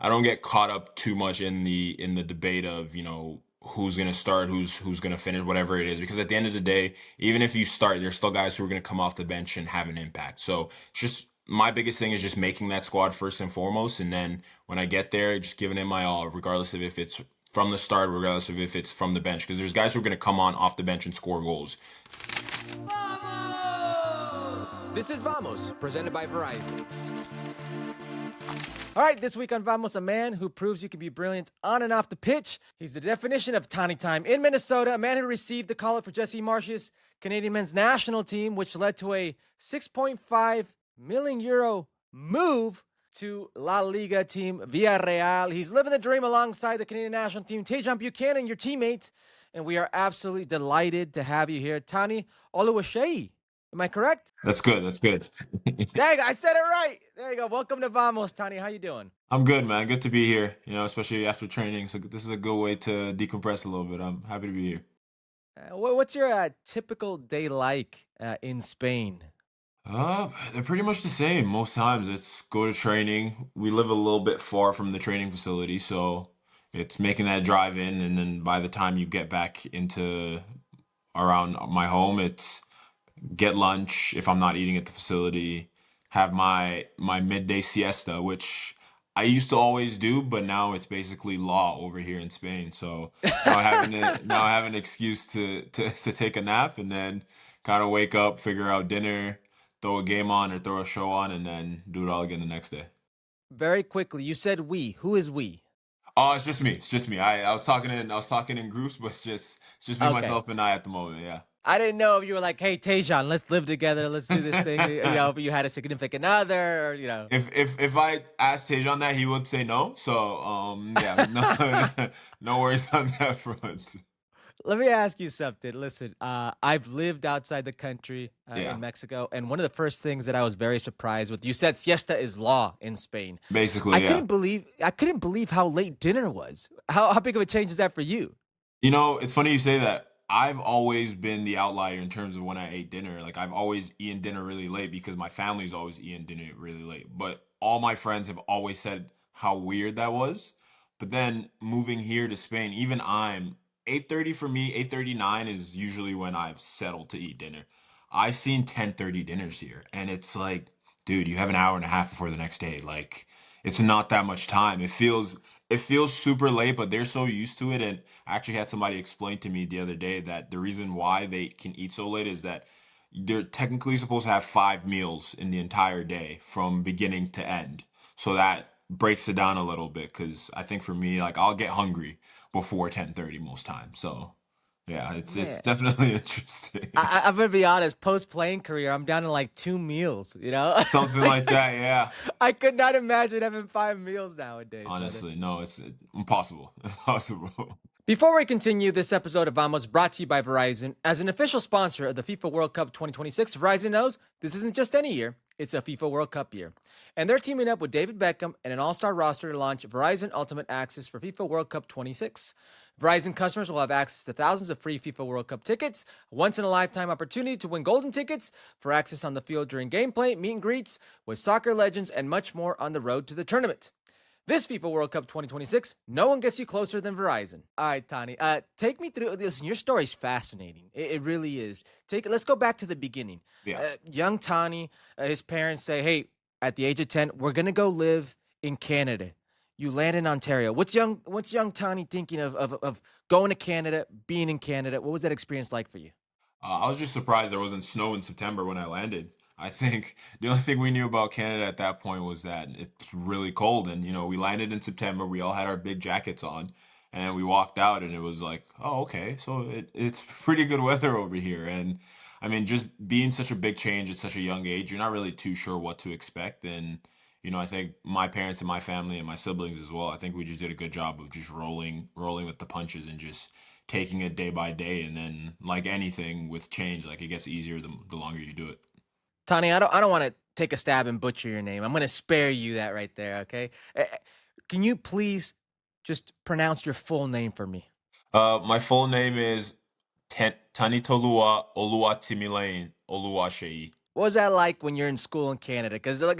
I don't get caught up too much in the debate of, who's gonna start, who's gonna finish, whatever it is. Because at the end of the day, even if you start, there's still guys who are gonna come off the bench and have an impact. So it's just my biggest thing is just making that squad first and foremost, and then when I get there, just giving it my all, regardless of if it's from the start, regardless of if it's from the bench. Because there's guys who are gonna come on off the bench and score goals. This is Vamos, presented by Verizon. All right, this week on Vamos, a man who proves you can be brilliant on and off the pitch. He's the definition of Tani Time in Minnesota, a man who received the call-up for Jesse Marsch's Canadian men's national team, which led to a 6.5 million euro move to La Liga team Villarreal. He's living the dream alongside the Canadian national team, Tajon Buchanan, your teammate, and we are absolutely delighted to have you here. Tani Oluwaseyi. Am I correct? That's good. That's good. There you go. I said it right. There you go. Welcome to Vamos, Tani. How you doing? I'm good, man. Good to be here, especially after training. So this is a good way to decompress a little bit. I'm happy to be here. What's your typical day like in Spain? They're pretty much the same. Most times it's go to training. We live a little bit far from the training facility, so it's making that drive in, and then by the time you get back into around my home, it's get lunch if I'm not eating at the facility, have my midday siesta, which I used to always do, but now it's basically law over here in Spain. So now I have an excuse to take a nap and then kind of wake up, figure out dinner, throw a game on or throw a show on, and then do it all again the next day. Very quickly, you said we. Who is we? Oh, it's just me. It's just me. I was talking in groups, but it's just me, Okay. myself, and I at the moment. Yeah. I didn't know if you were like, hey, Tajon, let's live together. Let's do this thing. If you had a significant other, or. If I asked Tejan that, he would say no. So yeah, no, no worries on that front. Let me ask you something. Listen, I've lived outside the country in Yeah, Mexico, and one of the first things that I was very surprised with, you said siesta is law in Spain. I basically, yeah. couldn't believe I couldn't believe how late dinner was. How big of a change is that for you? It's funny you say that. I've always been the outlier in terms of when I ate dinner. Like I've always eaten dinner really late because my family's always eaten dinner really late. But all my friends have always said how weird that was. But then moving here to Spain, even I'm 8:30 for me, 8:39 is usually when I've settled to eat dinner. I've seen 10:30 dinners here, and it's like, dude, you have an hour and a half before the next day. Like it's not that much time. It feels super late, but they're so used to it. And I actually had somebody explain to me the other day that the reason why they can eat so late is that they're technically supposed to have 5 meals in the entire day from beginning to end. So that breaks it down a little bit because I think for me, like I'll get hungry before 10:30 most times. So yeah, it's Man, definitely interesting. I'm gonna be honest. Post playing career, I'm down to like 2 meals. Something like that, yeah. I could not imagine having 5 meals nowadays, brother. Honestly, no, it's impossible. Impossible. Before we continue, this episode of Vamos brought to you by Verizon. As an official sponsor of the FIFA World Cup 2026, Verizon knows this isn't just any year, it's a FIFA World Cup year. And they're teaming up with David Beckham and an all-star roster to launch Verizon Ultimate Access for FIFA World Cup 26. Verizon customers will have access to thousands of free FIFA World Cup tickets, a once-in-a-lifetime opportunity to win golden tickets for access on the field during gameplay, meet and greets with soccer legends, and much more on the road to the tournament. This FIFA World Cup 2026, no one gets you closer than Verizon. All right, Tani, take me through. Listen, your story's fascinating. It really is. Let's go back to the beginning. Yeah. Young Tani, his parents say, "Hey, at the age of 10, we're gonna go live in Canada." You land in Ontario. What's young Tani thinking of going to Canada, being in Canada? What was that experience like for you? I was just surprised there wasn't snow in September when I landed. I think the only thing we knew about Canada at that point was that it's really cold. And, we landed in September. We all had our big jackets on and we walked out and it was like, oh, okay. So it's pretty good weather over here. And I mean, just being such a big change at such a young age, you're not really too sure what to expect. And, I think my parents and my family and my siblings as well, I think we just did a good job of just rolling with the punches and just taking it day by day. And then, like anything with change, like it gets easier the longer you do it. Tani, I don't want to take a stab and butcher your name. I'm going to spare you that right there, okay? Can you please just pronounce your full name for me? My full name is Tani Tolua Oluwatimileyin Oluwaseyi. What was that like when you're in school in Canada? Because look,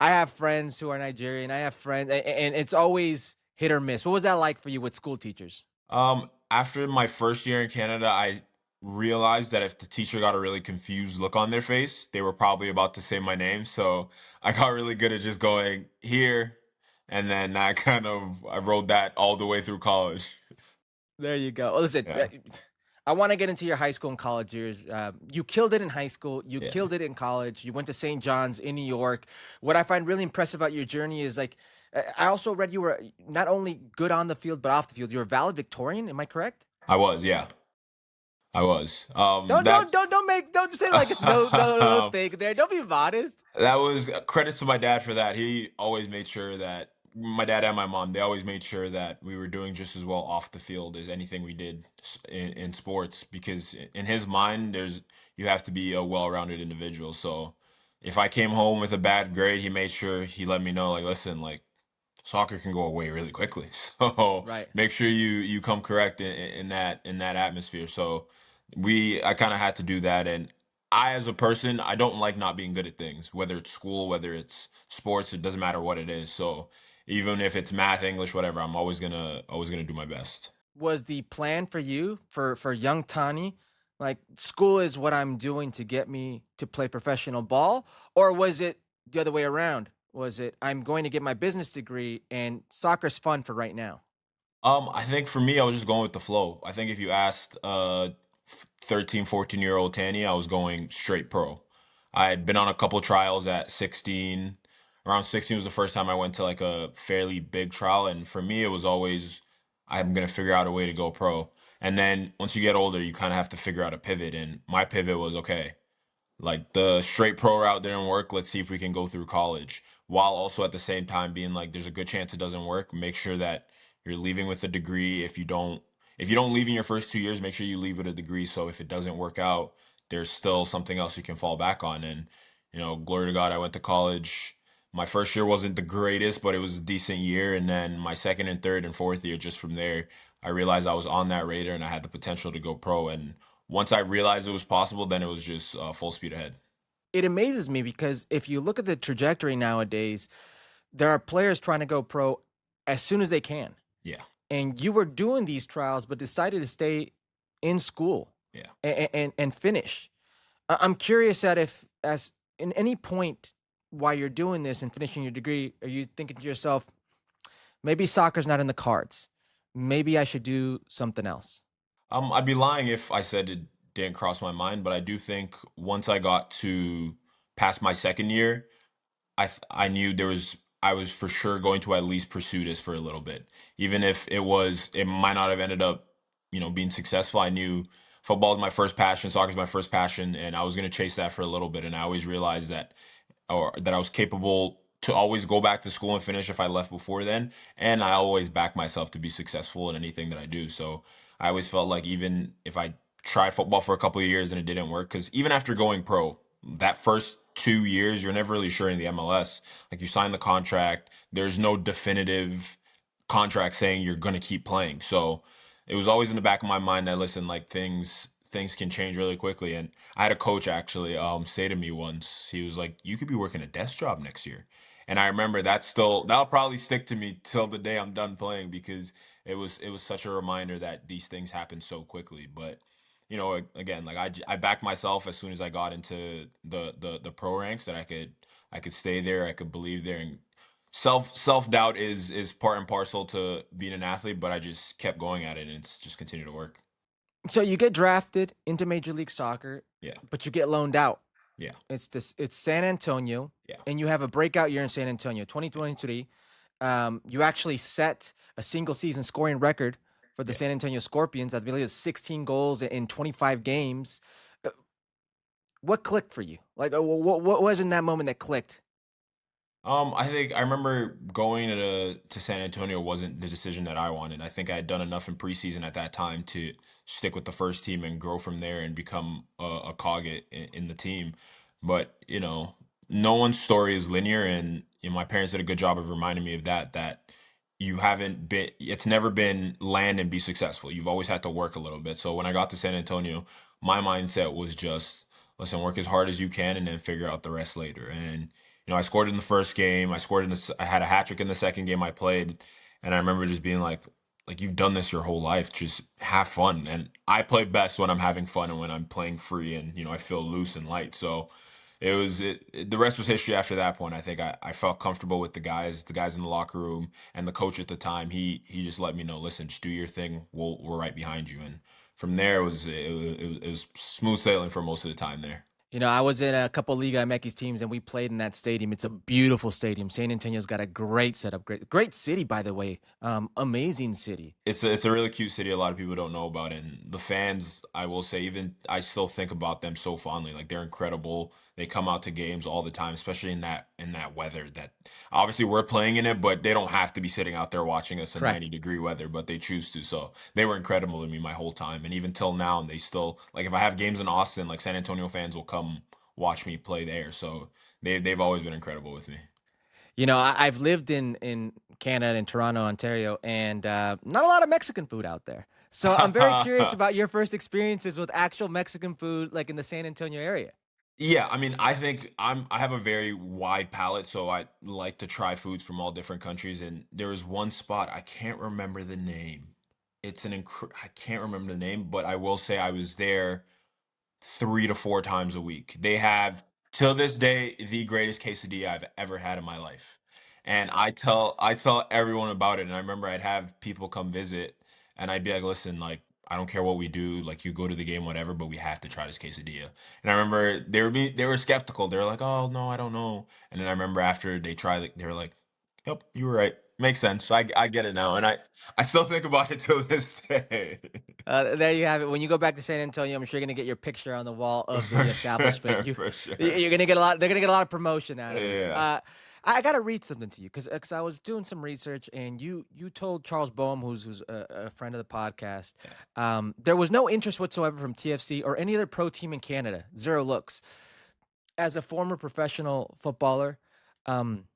I have friends who are Nigerian. I have friends, and it's always hit or miss. What was that like for you with school teachers? After my first year in Canada, I realized that if the teacher got a really confused look on their face, they were probably about to say my name. So I got really good at just going here, and then that I rode that all the way through college. There you go. Well, listen, Yeah, I want to get into your high school and college years. You killed it in high school. You yeah. killed it in college. You went to St. John's in New York. What I find really impressive about your journey is like, I also read you were not only good on the field but off the field. You were valedictorian. Am I correct? I was, yeah, I was. Don't don't say it like it's no fake there. Don't be modest. That was credit to my dad for that. He always made sure that my dad and my mom, they always made sure that we were doing just as well off the field as anything we did in sports because in his mind you have to be a well-rounded individual. So if I came home with a bad grade, he made sure he let me know like listen, like soccer can go away really quickly. So Right. make sure you come correct in that atmosphere. So I kind of had to do that, and I as a person I don't like not being good at things, whether it's school, whether it's sports, it doesn't matter what it is. So even if it's math, English, whatever, I'm always gonna do my best. Was the plan for you for young Tani like school is what I'm doing to get me to play professional ball, or was it the other way around? Was it I'm going to get my business degree and soccer's fun for right now? I think for me, I was just going with the flow. I think if you asked 13, 14-year-old Tani, I was going straight pro. I had been on a couple trials at 16. Around 16 was the first time I went to like a fairly big trial. And for me, it was always, I'm going to figure out a way to go pro. And then once you get older, you kind of have to figure out a pivot. And my pivot was, okay, like the straight pro route didn't work. Let's see if we can go through college while also at the same time being like, there's a good chance it doesn't work. Make sure that you're leaving with a degree. If you don't leave in your first 2 years, make sure you leave with a degree. So if it doesn't work out, there's still something else you can fall back on. And, glory to God, I went to college. My first year wasn't the greatest, but it was a decent year. And then my second and third and fourth year, just from there, I realized I was on that radar and I had the potential to go pro. And once I realized it was possible, then it was just full speed ahead. It amazes me because if you look at the trajectory nowadays, there are players trying to go pro as soon as they can. Yeah, And you were doing these trials but decided to stay in school yeah. and finish. I'm curious that if as in any point while you're doing this and finishing your degree, are you thinking to yourself, maybe soccer's not in the cards. Maybe I should do something else. I'd be lying if I said it didn't cross my mind, but I do think once I got to past my second year, I knew I was for sure going to at least pursue this for a little bit, even if it might not have ended up being successful. I knew football is my first passion, soccer is my first passion, and I was going to chase that for a little bit. And I always realized that I was capable to always go back to school and finish if I left before then. And I always back myself to be successful in anything that I do. So I always felt like even if I tried football for a couple of years and it didn't work, because even after going pro, that first 2 years, you're never really sure in the MLS. Like you sign the contract, there's no definitive contract saying you're going to keep playing. So it was always in the back of my mind that listen, like things can change really quickly. And I had a coach actually say to me once, he was like, "You could be working a desk job next year." And I remember that'll probably stick to me till the day I'm done playing because it was such a reminder that these things happen so quickly. But again, like I backed myself as soon as I got into the pro ranks that I could stay there, I could believe there, and self doubt is part and parcel to being an athlete. But I just kept going at it, and it's just continued to work. So you get drafted into Major League Soccer, Yeah, but you get loaned out. yeah, It's San Antonio, yeah, and you have a breakout year in San Antonio, yeah, 2023. You actually set a single season scoring record for the yeah. San Antonio Scorpions. I believe it's 16 goals in 25 games. Uh, What clicked for you? Like, what was in that moment that clicked? I think I remember going to San Antonio wasn't the decision that I wanted. I think I had done enough in preseason at that time to stick with the first team and grow from there and become a cog in the team. But no one's story is linear, and my parents did a good job of reminding me of that. That you haven't been, it's never been land and be successful. You've always had to work a little bit. So when I got to San Antonio, my mindset was just listen, work as hard as you can, and then figure out the rest later. And I scored in the first game. I had a hat trick in the second game I played, and I remember just being like you've done this your whole life. Just have fun. And I play best when I'm having fun and when I'm playing free and I feel loose and light. So the rest was history after that point. I think I felt comfortable with the guys in the locker room and the coach at the time. He just let me know, listen, just do your thing. We're right behind you. And from there it was smooth sailing for most of the time there. I was in a couple Liga MX teams, and we played in that stadium. It's a beautiful stadium. San Antonio's got a great setup. Great city, by the way. Amazing city. It's a really cute city. A lot of people don't know about it. And the fans, I will say, even I still think about them so fondly. Like they're incredible. They come out to games all the time, especially in that weather. That obviously we're playing in it, but they don't have to be sitting out there watching us in Correct. 90-degree weather, but they choose to. So they were incredible to me my whole time, and even till now, and they still like if I have games in Austin, like San Antonio fans will come watch me play there. So they've always been incredible with me. I've lived in Canada, in Toronto, Ontario, and not a lot of Mexican food out there. So I'm very curious about your first experiences with actual Mexican food, like in the San Antonio area. Yeah, I mean, I think I have a very wide palate, so I like to try foods from all different countries. And there was one spot, I can't remember the name. I can't remember the name, but I will say I was there 3 to 4 times a week. They have, till this day, the greatest quesadilla I've ever had in my life. And I tell everyone about it. And I remember I'd have people come visit and I'd be like, listen, like, I don't care what we do, like you go to the game, whatever, but we have to try this quesadilla. And I remember they were skeptical. They were like, oh no, I don't know. And then I remember after they tried it, they were like, yep, you were right. Makes sense. I get it now. And I still think about it till this day. There you have it. When you go back to San Antonio, I'm sure you're gonna get your picture on the wall of the For establishment. sure, for sure. You're gonna get a lot. They're gonna get a lot of promotion out of this. Yeah. I gotta read something to you because I was doing some research, and you told Charles Boehm, who's a friend of the podcast, there was no interest whatsoever from TFC or any other pro team in Canada. Zero looks. As a former professional footballer, um,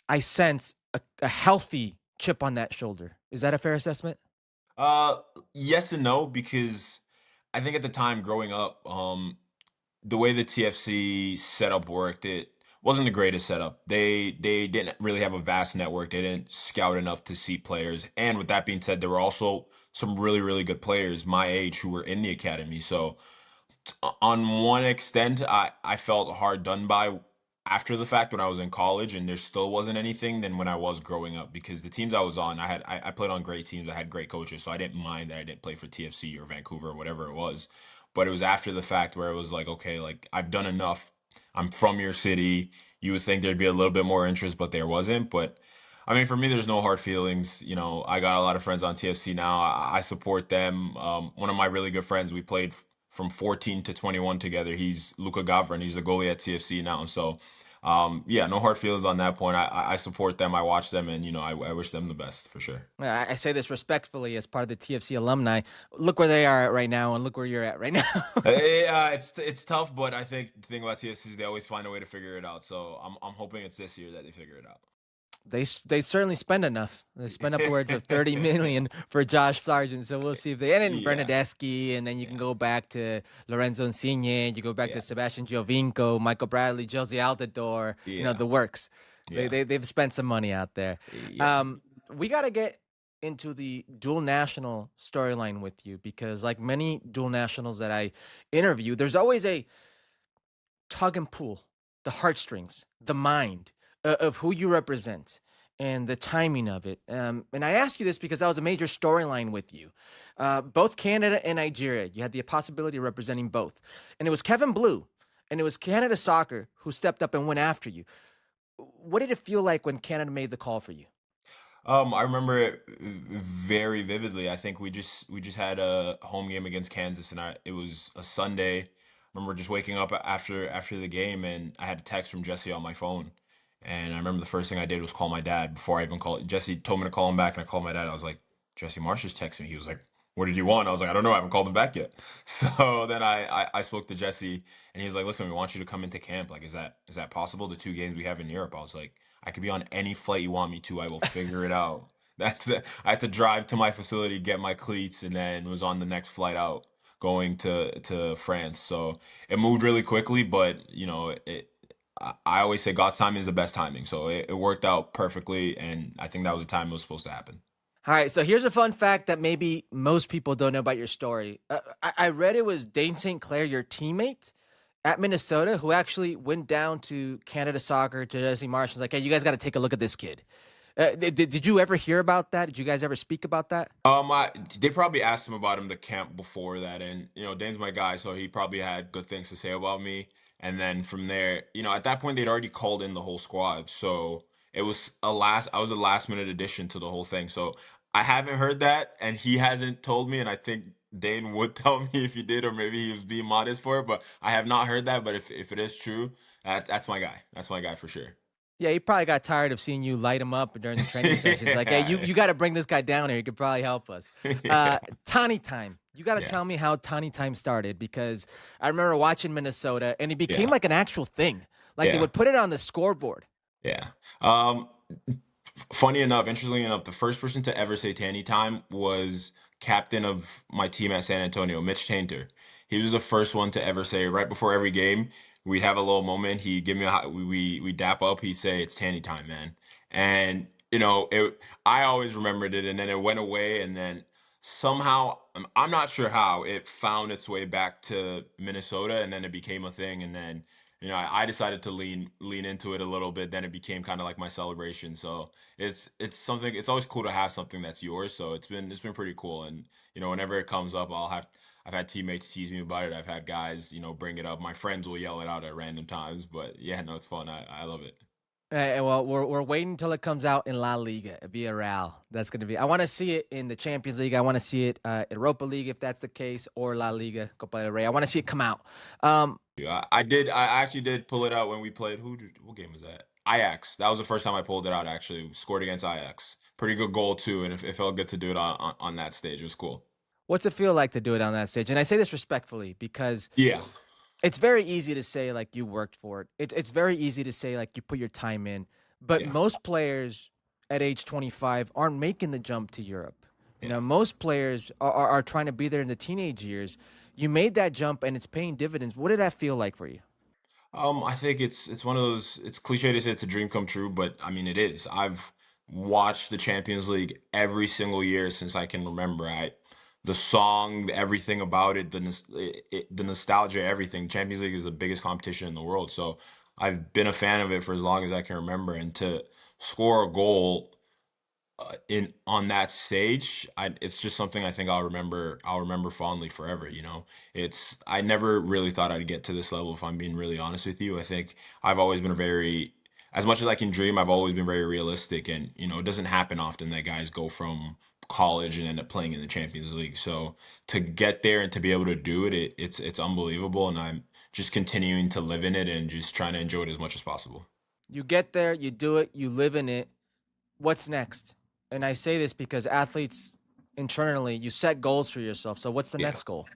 I sense a healthy chip on that shoulder. Is that a fair assessment? Uh, yes and no, because I think at the time growing up, the way the TFC setup worked, it wasn't the greatest setup. They didn't really have a vast network. They didn't scout enough to see players. And with that being said, there were also some really, really good players my age who were in the academy. So on one extent, I felt hard done by after the fact when I was in college, and there still wasn't anything than when I was growing up because the teams I was on, I played on great teams, I had great coaches, so I didn't mind that I didn't play for TFC or Vancouver or whatever it was. But it was after the fact where it was like, okay, like I've done enough. I'm from your city. You would think there'd be a little bit more interest, but there wasn't. But I mean, for me, there's no hard feelings. I got a lot of friends on TFC now. I support them. One of my really good friends, we played from 14 to 21 together. He's Luka Gavrin. He's a goalie at TFC now. So, yeah, no hard feelings on that point. I support them. I watch them, and I wish them the best for sure. I say this respectfully as part of the TFC alumni. Look where they are at right now, and look where you're at right now. It's tough, but I think the thing about TFC is they always find a way to figure it out. So I'm hoping it's this year that they figure it out. They certainly spend enough. They spend upwards of 30 million for Josh Sargent. So we'll see if they and then Yeah, Bernadeschi, and then you can go back to Lorenzo Insigne, you go back to yeah, Sebastian Giovinco, Michael Bradley, Josie Altidore, yeah, the works. yeah, They've spent some money out there. yeah. We got to get into the dual national storyline with you because, like many dual nationals that I interview, there's always a tug and pull, the heartstrings, the mind of who you represent and the timing of it. And I ask you this because that was a major storyline with you. Both Canada and Nigeria, you had the possibility of representing both. And it was Kevin Blue and it was Canada Soccer who stepped up and went after you. What did it feel like when Canada made the call for you? I remember it very vividly. I think we just had a home game against Kansas, and it was a Sunday. I remember just waking up after the game, and I had a text from Jesse on my phone. And I remember the first thing I did was call my dad before I even called. Jesse told me to call him back, and I called my dad. I was like, Jesse Marsch just texted me. He was like, "What did you want?" I was like, "I don't know. I haven't called him back yet." So then I spoke to Jesse, and he was like, "Listen, we want you to come into camp. Like, is that possible? The 2 games we have in Europe." I was like, I could be on any flight you want me to. I will figure it out. I had to drive to my facility, get my cleats, and then was on the next flight out going to France. So it moved really quickly, but I always say God's timing is the best timing. So it worked out perfectly, and I think that was the time it was supposed to happen. All right, so here's a fun fact that maybe most people don't know about your story. I read it was Dane St. Clair, your teammate at Minnesota, who actually went down to Canada Soccer to Jesse Marsch and was like, "Hey, you guys got to take a look at this kid." Did you ever hear about that? Did you guys ever speak about that? They probably asked him about him to camp before that, and Dane's my guy, so he probably had good things to say about me. And then from there, at that point they'd already called in the whole squad, so I was a last minute addition to the whole thing. So I haven't heard that, and he hasn't told me, and I think Dane would tell me if he did, or maybe he was being modest for it, but I have not heard that. But if it is true, that's my guy. That's my guy for sure. Yeah, he probably got tired of seeing you light him up during the training sessions. Like, hey, you Yeah. got to bring this guy down here. He could probably help us. Yeah. Tani Time. You got to Yeah. tell me how Tani Time started because I remember watching Minnesota and it became Yeah. like an actual thing. Like they Yeah. would put it on the scoreboard. Yeah. Funny enough, interestingly enough, the first person to ever say Tani Time was captain of my team at San Antonio, Mitch Tainter. He was the first one to ever say it right before every game. We'd have a little moment. He'd give me we dap up. He'd say it's Tani Time, man. And I always remembered it, and then it went away, and then somehow I'm not sure how it found its way back to Minnesota, and then it became a thing, and then I decided to lean into it a little bit. Then it became kind of like my celebration. So it's something. It's always cool to have something that's yours. So it's been pretty cool. And whenever it comes up, I've had teammates tease me about it. I've had guys bring it up. My friends will yell it out at random times. But yeah, no, it's fun. I love it. Well, we're waiting until it comes out in La Liga, Villarreal. That's going to be. I want to see it in the Champions League. I want to see it Europa League if that's the case, or La Liga, Copa del Rey. I want to see it come out. Yeah, I did. I actually did pull it out when we played. What game was that? Ajax. That was the first time I pulled it out. Actually, scored against Ajax. Pretty good goal too, and it felt good to do it on that stage. It was cool. What's it feel like to do it on that stage? And I say this respectfully because Yeah, it's very easy to say like you worked for it. It's very easy to say like you put your time in, but yeah, most players at age 25 aren't making the jump to Europe. yeah. Most players are trying to be there in the teenage years. You made that jump and it's paying dividends. What did that feel like for you? I think it's one of those. It's cliche to say it's a dream come true, but I mean it is. I've watched the Champions League every single year since I can remember. The song, everything about it, the nostalgia, everything. Champions League is the biggest competition in the world, so I've been a fan of it for as long as I can remember. And to score a goal in on that stage, it's just something I think I'll remember fondly forever. It's I never really thought I'd get to this level, if I'm being really honest with you. I think I've always been very, as much as I can dream, I've always been very realistic, and it doesn't happen often that guys go from college and end up playing in the Champions League. So to get there and to be able to do it, it's unbelievable, and I'm just continuing to live in it and just trying to enjoy it as much as possible. You get there, you do it, you live in it. What's next? And I say this because athletes internally, you set goals for yourself. So what's the Yeah. next goal?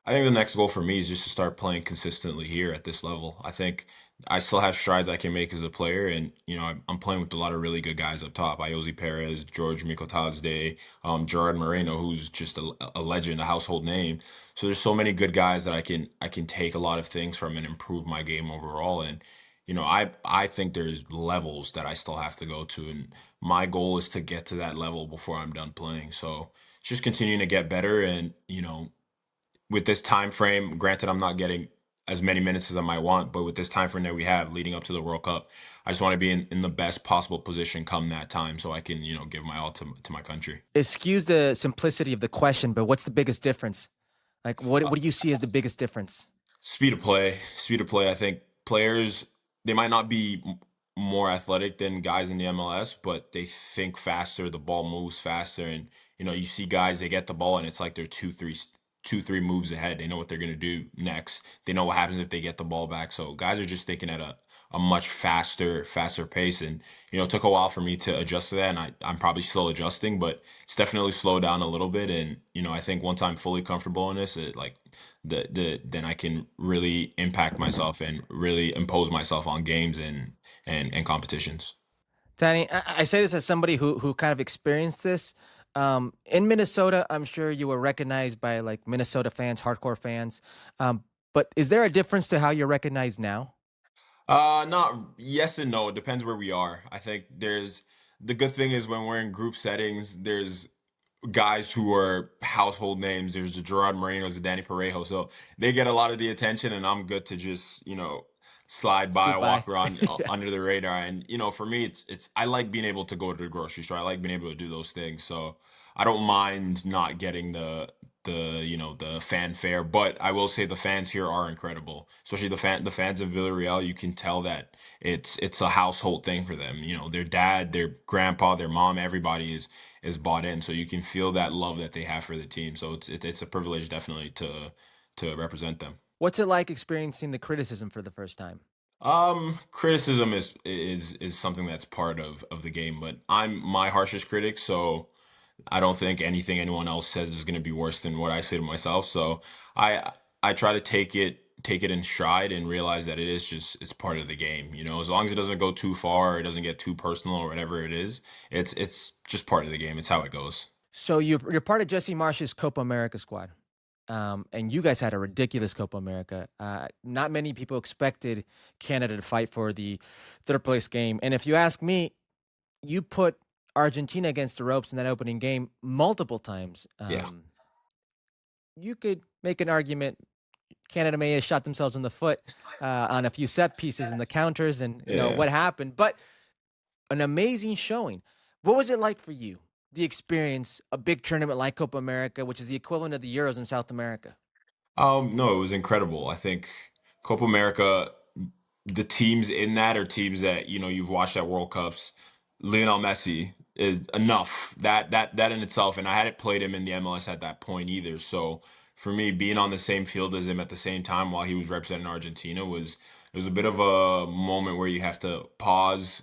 I think the next goal for me is just to start playing consistently here at this level. I think I still have strides I can make as a player, and I'm playing with a lot of really good guys up top. Iosi Perez, George Mikotazde, Gerard Moreno, who's just a legend, a household name. So there's so many good guys that I can take a lot of things from and improve my game overall. And I think there's levels that I still have to go to, and my goal is to get to that level before I'm done playing. So just continuing to get better, and with this time frame, granted I'm not getting as many minutes as I might want, but with this time frame that we have leading up to the World Cup, I just want to be in the best possible position come that time so I can, give my all to my country. Excuse the simplicity of the question, but what's the biggest difference? Like, what do you see as the biggest difference? Speed of play, speed of play. I think players, they might not be more athletic than guys in the MLS, but they think faster. The ball moves faster, and you see guys, they get the ball, and it's like they're two, three moves ahead. They know what they're gonna do next. They know what happens if they get the ball back. So guys are just thinking at a much faster pace, and it took a while for me to adjust to that, and I'm probably still adjusting, but it's definitely slowed down a little bit. And I think once I'm fully comfortable in this, it like then I can really impact myself and really impose myself on games and competitions. Tani, I say this as somebody who kind of experienced this. In Minnesota, I'm sure you were recognized by like Minnesota fans, hardcore fans. But is there a difference to how you're recognized now? Not yes and no. It depends where we are. I think there's the good thing is when we're in group settings, there's guys who are household names. There's the Gerard Morinos, the Danny Parejo, so they get a lot of the attention, and I'm good to just slide by, Scoop by. walk around Yeah. under the radar. And for me, it's I like being able to go to the grocery store. I like being able to do those things. So I don't mind not getting the fanfare, but I will say the fans here are incredible, especially the fans of Villarreal. You can tell that it's a household thing for them. Their dad, their grandpa, their mom, everybody is bought in, so you can feel that love that they have for the team. So it's a privilege definitely to represent them. What's it like experiencing the criticism for the first time? Criticism is something that's part of the game, but I'm my harshest critic, so I don't think anything anyone else says is going to be worse than what I say to myself. So I I try to take it in stride and realize that it's part of the game. As long as it doesn't go too far, or it doesn't get too personal or whatever it is, it's just part of the game. It's how it goes. So you're part of Jesse Marsch's Copa America squad. And you guys had a ridiculous Copa America. Not many people expected Canada to fight for the third place game. And if you ask me, you put Argentina against the ropes in that opening game multiple times. Yeah. You could make an argument Canada may have shot themselves in the foot on a few set pieces and the counters and Yeah. what happened, but an amazing showing. What was it like for you? The experience, a big tournament like Copa America, which is the equivalent of the Euros in South America. No, it was incredible. I think Copa America, the teams in that are teams that you've watched at World Cups. Lionel Messi is enough. That in itself, and I hadn't played him in the MLS at that point either. So for me, being on the same field as him at the same time while he was representing Argentina was a bit of a moment where you have to pause,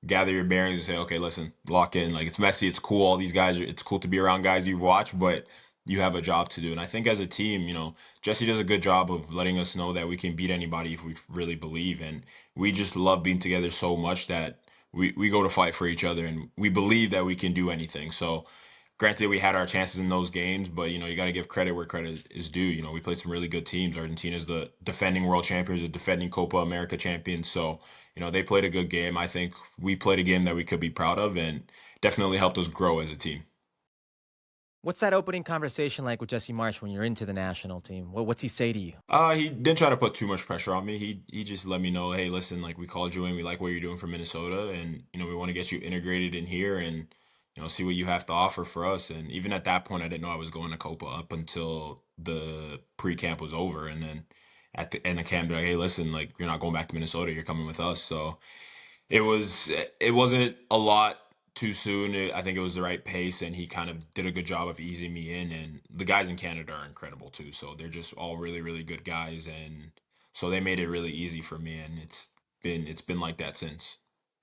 gather your bearings and say, okay, listen, lock in. Like it's Messi, it's cool. All these guys, it's cool to be around guys you've watched, but you have a job to do. And I think as a team, Jesse does a good job of letting us know that we can beat anybody if we really believe. And we just love being together so much that we go to fight for each other and we believe that we can do anything. So granted, we had our chances in those games, but you got to give credit where credit is due. We played some really good teams. Argentina's the defending world champions, the defending Copa America champions. So they played a good game. I think we played a game that we could be proud of, and definitely helped us grow as a team. What's that opening conversation like with Jesse Marsch when you're into the national team? What's he say to you? He didn't try to put too much pressure on me. He just let me know, hey, listen, like we called you in, we like what you're doing for Minnesota, and we want to get you integrated in here and see what you have to offer for us. And even at that point, I didn't know I was going to Copa up until the pre-camp was over, and then at the end of camp, they're like, hey, listen, like you're not going back to Minnesota, you're coming with us. So it wasn't a lot too soon. I think it was the right pace, and he kind of did a good job of easing me in. And the guys in Canada are incredible too, so they're just all really, really good guys, and so they made it really easy for me. And it's been like that since.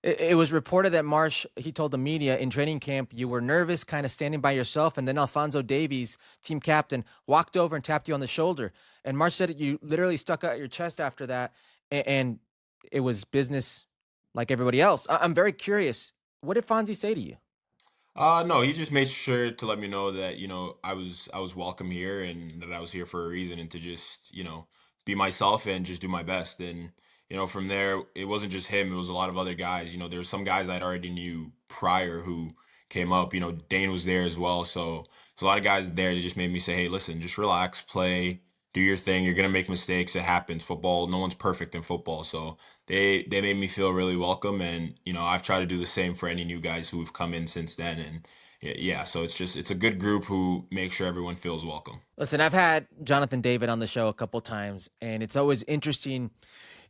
It was reported that Marsh, he told the media in training camp, you were nervous, kind of standing by yourself. And then Alphonso Davies, team captain, walked over and tapped you on the shoulder. And Marsh said you literally stuck out your chest after that. And it was business like everybody else. I'm very curious. What did Fonzie say to you? No, he just made sure to let me know that, I was welcome here and that I was here for a reason and to just, be myself and just do my best. And, from there, it wasn't just him, it was a lot of other guys. There were some guys I'd already knew prior who came up. Dane was there as well. So there's a lot of guys there that just made me say, hey, listen, just relax, play, do your thing. You're gonna make mistakes. It happens. Football, no one's perfect in football. So they made me feel really welcome, and I've tried to do the same for any new guys who've come in since then. And yeah, so it's a good group who make sure everyone feels welcome. Listen, I've had Jonathan David on the show a couple times, and it's always interesting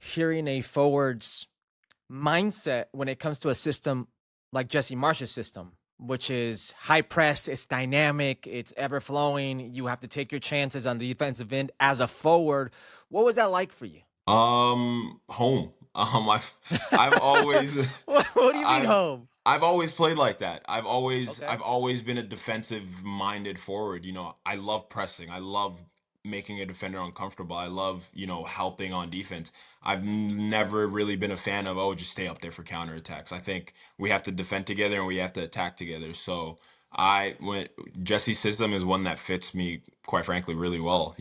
hearing a forward's mindset when it comes to a system like Jesse Marsh's system, which is high press, it's dynamic, it's ever flowing. You have to take your chances on the defensive end as a forward. What was that like for you? Home. I've always What do you mean I've home? I've always played like that. I've always Okay. I've always been a defensive minded forward. I love pressing. I love making a defender uncomfortable. I love, helping on defense. I've never really been a fan of, oh, just stay up there for counterattacks. I think we have to defend together and we have to attack together. So I went Jesse's system is one that fits me, quite frankly, really well.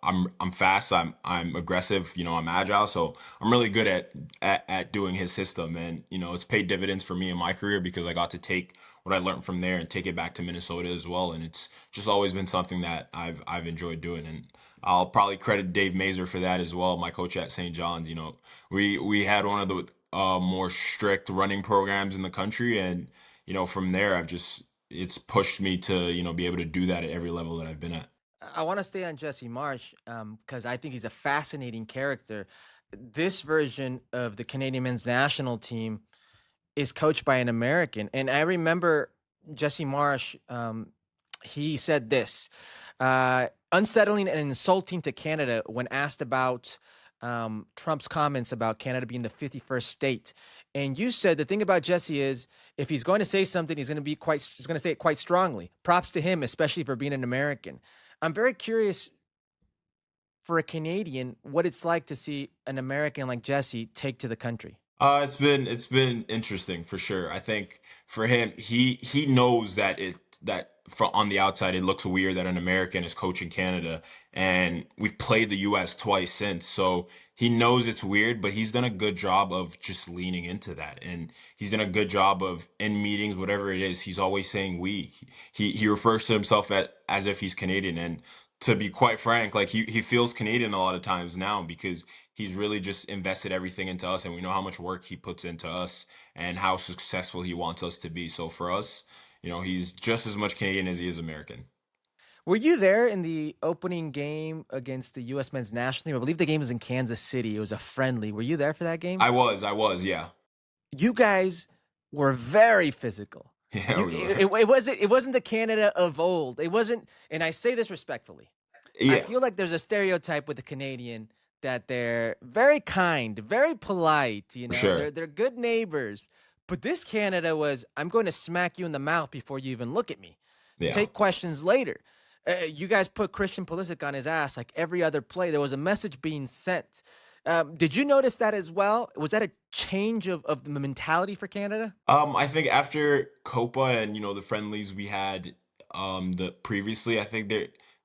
I'm fast, I'm aggressive, I'm agile, so I'm really good at doing his system, and it's paid dividends for me in my career because I got to take what I learned from there and take it back to Minnesota as well, and it's just always been something that I've enjoyed doing, and I'll probably credit Dave Mazur for that as well, my coach at St. John's. We had one of the more strict running programs in the country, and from there it's pushed me to be able to do that at every level that I've been at. I want to stay on Jesse Marsch because I think he's a fascinating character. This version of the Canadian men's national team is coached by an American, and I remember Jesse Marsch. He said this, unsettling and insulting to Canada when asked about Trump's comments about Canada being the 51st state. And you said the thing about Jesse is if he's going to say something, he's going to say it quite strongly. Props to him, especially for being an American. I'm very curious for a Canadian what it's like to see an American like Jesse take to the country. It's been interesting for sure. I think for him, he knows that from on the outside it looks weird that an American is coaching Canada, and we've played the U.S. twice since, so he knows it's weird. But he's done a good job of just leaning into that, and he's done a good job of in meetings, whatever it is, he's always saying we. He refers to himself as if he's Canadian, and to be quite frank, like he feels Canadian a lot of times now because he's really just invested everything into us, and we know how much work he puts into us and how successful he wants us to be. So for us, he's just as much Canadian as he is American. Were you there in the opening game against the U.S. men's national team? I believe the game was in Kansas City. It was a friendly. Were you there for that game? I was, yeah. You guys were very physical. Yeah, You we were. it wasn't the Canada of old. It wasn't, and I say this respectfully. I Yeah, feel like there's a stereotype with the Canadian that they're very kind, very polite, for they're sure. they're good neighbors. But this Canada was, I'm going to smack you in the mouth before you even look at me. Yeah. Take questions later. You guys put Christian Pulisic on his ass like every other play. There was a message being sent. Did you notice that as well? Was that a change of the mentality for Canada? I think after Copa and the friendlies we had the previously, I think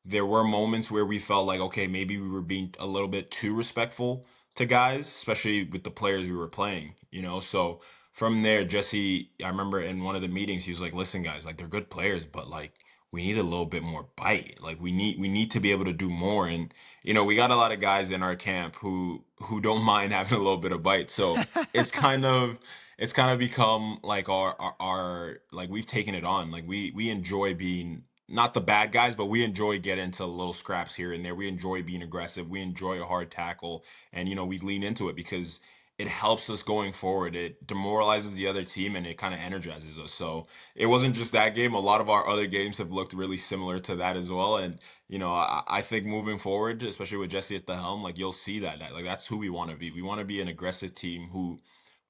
there were moments where we felt like okay, maybe we were being a little bit too respectful to guys, especially with the players we were playing. So from there, Jesse, I remember in one of the meetings, he was like, "Listen, guys, like they're good players, but like we need a little bit more bite. Like we need to be able to do more." And we got a lot of guys in our camp who don't mind having a little bit of bite. So it's kind of it's kind of become like our like we've taken it on. Like we enjoy being not the bad guys, but we enjoy getting into little scraps here and there. We enjoy being aggressive. We enjoy a hard tackle, and we lean into it because it helps us going forward. It demoralizes the other team and it kind of energizes us. So it wasn't just that game. A lot of our other games have looked really similar to that as well. And I think moving forward, especially with Jesse at the helm, like you'll see that like that's who we want to be. We want to be an aggressive team who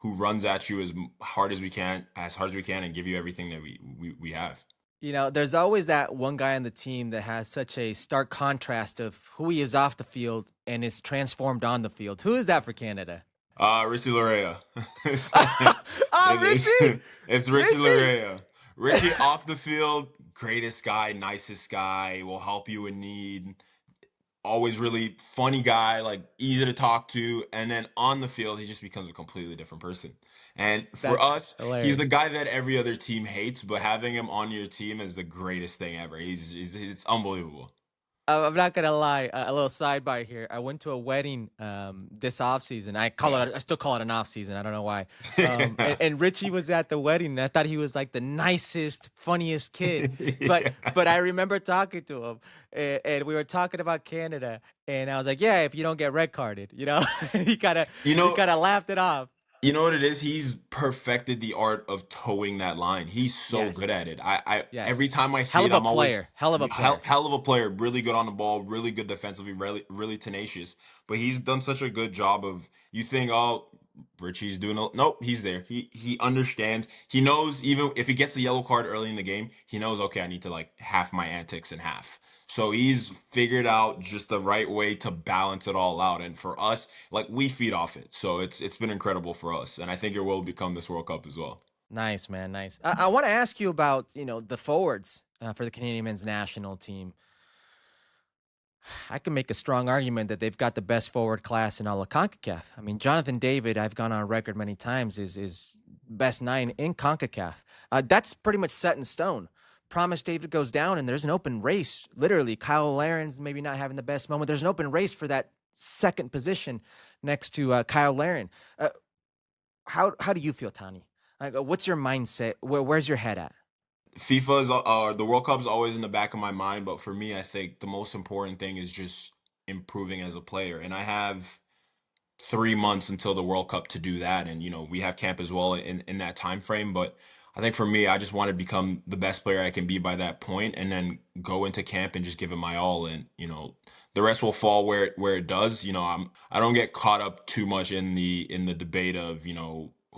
runs at you as hard as we can, and give you everything that we have. There's always that one guy on the team that has such a stark contrast of who he is off the field and is transformed on the field. Who is that for Canada? Richie Laryea. Richie! It's Richie Richie! Laryea. Richie off the field, greatest guy, nicest guy, will help you in need. Always really funny guy, like easy to talk to, and then on the field he just becomes a completely different person. And for That's us, he's the hilarious. guy that every other team hates, but having him on your team is the greatest thing ever. He's it's unbelievable. I'm not gonna lie. A little sidebar here. I went to a wedding this off season. Yeah. I still call it an off season. I don't know why. And Richie was at the wedding, and I thought he was like the nicest, funniest kid. But Yeah. but I remember talking to him, and we were talking about Canada, and I was like, yeah, if you don't get red carded, and You he know, kind of laughed it off. You know what it is? He's perfected the art of towing that line. He's so good Yes, at it. I every yes. time I see Hell it, of a I'm always player. Hell of a player. hell of a player, really good on the ball, really good defensively, really tenacious. But he's done such a good job of you think, oh, Richie's doing nope, he's there. He understands. He knows even if he gets the yellow card early in the game, he knows okay, I need to like half my antics in half. So he's figured out just the right way to balance it all out. And for us, like we feed off it. So it's been incredible for us. And I think it will become this World Cup as well. Nice, man. Nice. I want to ask you about, the forwards for the Canadian men's national team. I can make a strong argument that they've got the best forward class in all of CONCACAF. I mean, Jonathan David, I've gone on record many times, is best nine in CONCACAF. That's pretty much set in stone. Promise David goes down, and there's an open race. Literally, Kyle Laren's maybe not having the best moment. There's an open race for that second position next to Kyle Laren. How do you feel, Tani? What's your mindset? Where's your head at? FIFA is the World Cup's always in the back of my mind, but for me, I think the most important thing is just improving as a player. And I have 3 months until the World Cup to do that, and we have camp as well in that time frame. But I think for me, I just want to become the best player I can be by that point, and then go into camp and just give it my all. And the rest will fall where it does. I don't get caught up too much in the debate of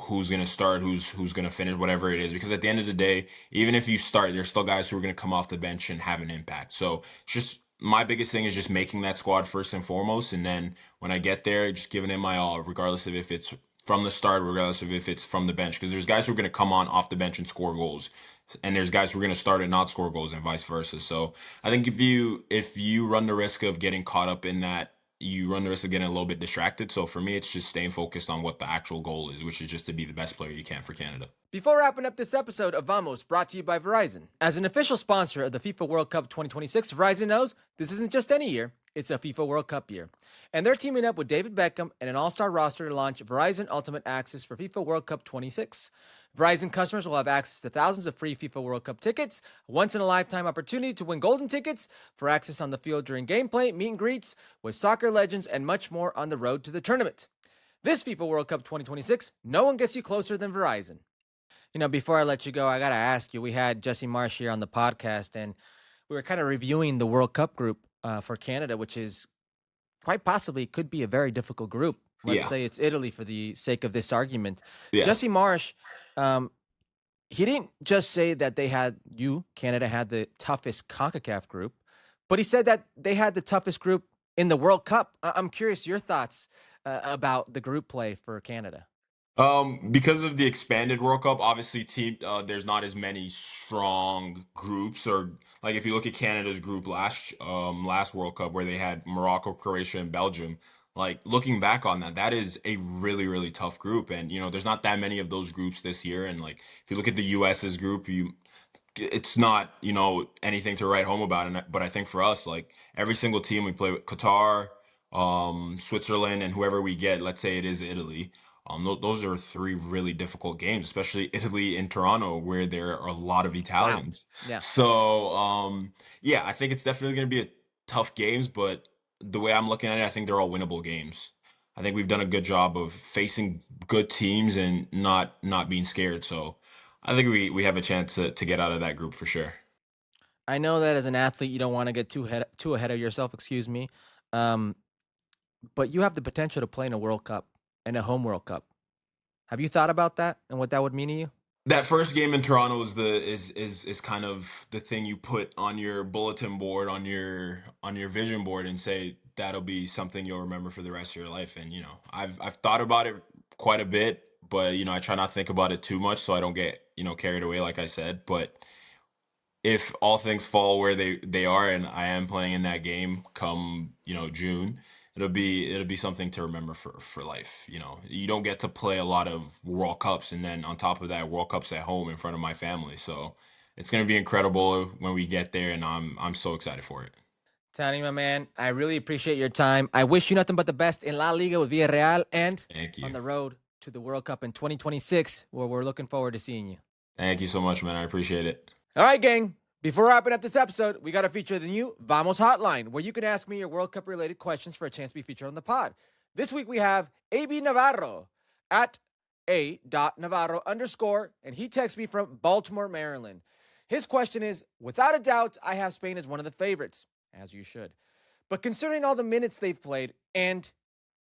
who's gonna start, who's gonna finish, whatever it is, because at the end of the day, even if you start, there's still guys who are gonna come off the bench and have an impact. So it's just my biggest thing is just making that squad first and foremost, and then when I get there, just giving it my all, regardless of if it's from the start, regardless of if it's from the bench. Because there's guys who are going to come on off the bench and score goals, and there's guys who are going to start and not score goals, and vice versa. So I think if you run the risk of getting caught up in that, you run the risk of getting a little bit distracted. So for me, it's just staying focused on what the actual goal is, which is just to be the best player you can for Canada. Before wrapping up this episode of Vamos, brought to you by Verizon. As an official sponsor of the FIFA World Cup 2026, Verizon knows this isn't just any year, it's a FIFA World Cup year. And they're teaming up with David Beckham and an all-star roster to launch Verizon Ultimate Access for FIFA World Cup 26. Verizon customers will have access to thousands of free FIFA World Cup tickets, a once-in-a-lifetime opportunity to win golden tickets for access on the field during gameplay, meet and greets with soccer legends, and much more on the road to the tournament. This FIFA World Cup 2026, no one gets you closer than Verizon. Before I let you go, I got to ask you, we had Jesse Marsch here on the podcast, and we were kind of reviewing the World Cup group for Canada, which is quite possibly could be a very difficult group. Let's Yeah, say it's Italy for the sake of this argument. yeah. Jesse Marsch, he didn't just say that Canada had the toughest CONCACAF group, but he said that they had the toughest group in the World Cup. I'm curious your thoughts about the group play for Canada. Because of the expanded World Cup, obviously there's not as many strong groups, or like if you look at Canada's group last World Cup where they had Morocco, Croatia, and Belgium. Like looking back on that, that is a really, really tough group. And there's not that many of those groups this year. And like if you look at the US's group, it's not, anything to write home about. But I think for us, like every single team we play with, Qatar, Switzerland, and whoever we get, let's say it is Italy. Those are three really difficult games, especially Italy in Toronto, where there are a lot of Wow. Italians. Yeah. So, yeah, I think it's definitely going to be a tough games, but the way I'm looking at it, I think they're all winnable games. I think we've done a good job of facing good teams and not being scared. So, I think we have a chance to get out of that group for sure. I know that as an athlete, you don't want to get too ahead of yourself, excuse me. Um, but you have the potential to play in a World Cup and a home World Cup. Have you thought about that and what that would mean to you? That first game in Toronto is kind of the thing you put on your bulletin board, on your vision board, and say that'll be something you'll remember for the rest of your life. And I've thought about it quite a bit, but I try not to think about it too much so I don't get carried away, like I said. But if all things fall where they are, and I am playing in that game come June, it'll be something to remember for life. You don't get to play a lot of World Cups, and then on top of that, World Cups at home in front of my family. So it's gonna be incredible when we get there, and I'm so excited for it. Tani, my man, I really appreciate your time. I wish you nothing but the best in La Liga with Villarreal and Thank on you. the road to the World Cup in 2026, where we're looking forward to seeing you. Thank you so much, man. I appreciate it. All right, gang. Before wrapping up this episode, we got to feature the new Vamos Hotline, where you can ask me your World Cup related questions for a chance to be featured on the pod. This week we have AB Navarro at a.navarro_, and he texts me from Baltimore, Maryland. His question is, without a doubt, I have Spain as one of the favorites, as you should. But considering all the minutes they've played, and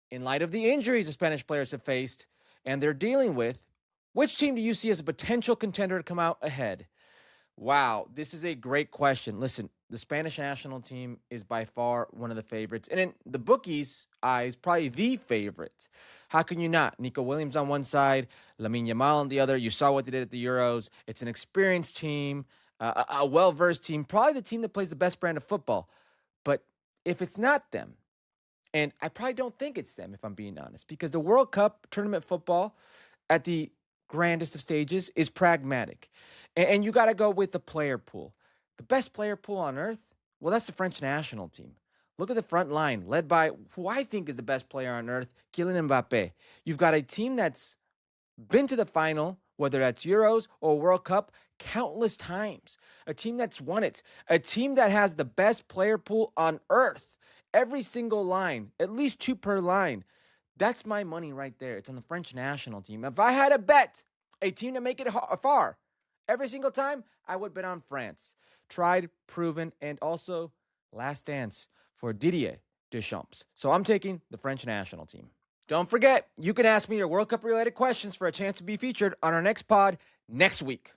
in light of the injuries the Spanish players have faced and they're dealing with, which team do you see as a potential contender to come out ahead? Wow, this is a great question. Listen, the Spanish national team is by far one of the favorites. And in the bookies' eyes, probably the favorite. How can you not? Nico Williams on one side, Lamine Yamal on the other. You saw what they did at the Euros. It's an experienced team, a well-versed team, probably the team that plays the best brand of football. But if it's not them, and I probably don't think it's them, if I'm being honest, because the World Cup tournament football at the grandest of stages is pragmatic. And you got to go with the player pool. The best player pool on earth, well, that's the French national team. Look at the front line, led by who I think is the best player on earth, Kylian Mbappe. You've got a team that's been to the final, whether that's Euros or World Cup, countless times. A team that's won it. A team that has the best player pool on earth. Every single line, at least two per line. That's my money right there. It's on the French national team. If I had a bet, a team to make it far, every single time, I would bet on France. Tried, proven, and also last dance for Didier Deschamps. So I'm taking the French national team. Don't forget, you can ask me your World Cup related questions for a chance to be featured on our next pod next week.